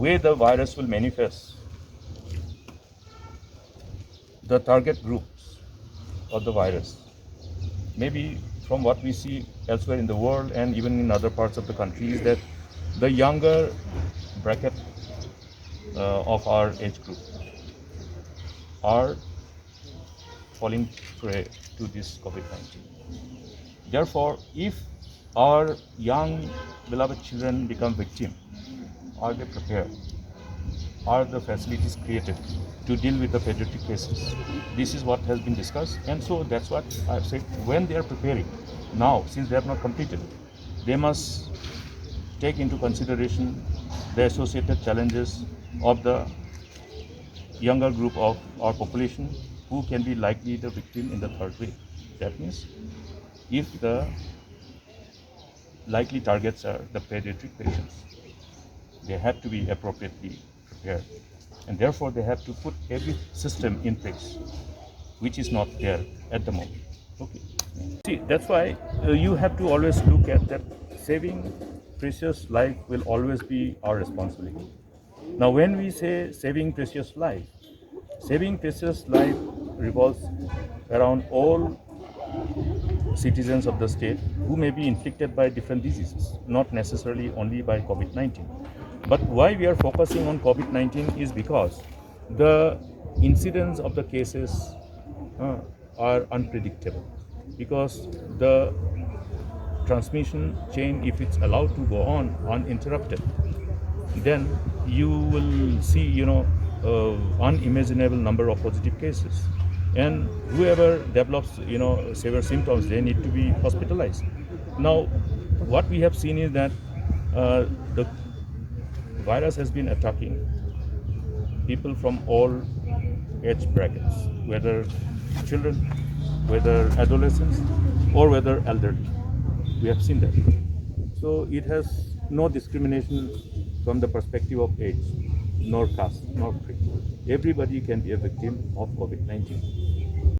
way the virus will manifest, the target groups of the virus, maybe from what we see elsewhere in the world and even in other parts of the country, is that the younger bracket of our age group are falling prey to this COVID-19. Therefore, if our young beloved children become victim, are they prepared? Are the facilities created to deal with the pediatric cases? This is what has been discussed, and so that's what I've said. When they are preparing now, since they have not completed, they must take into consideration the associated challenges of the younger group of our population who can be likely the victim in the third wave. That means if the likely targets are the pediatric patients, they have to be appropriately prepared, and therefore they have to put every system in place which is not there at the moment. Okay. See, that's why you have to always look at that saving precious life will always be our responsibility. Now, when we say saving precious life revolves around all citizens of the state who may be inflicted by different diseases, not necessarily only by COVID-19. But why we are focusing on COVID-19 is because the incidence of the cases are unpredictable, because the transmission chain, if it's allowed to go on uninterrupted, then you will see, unimaginable number of positive cases, and whoever develops, severe symptoms, they need to be hospitalized. Now, what we have seen is that the virus has been attacking people from all age brackets, whether children, whether adolescents, or whether elderly. We have seen that. So it has no discrimination from the perspective of age, nor caste, nor creed. Everybody can be a victim of COVID-19.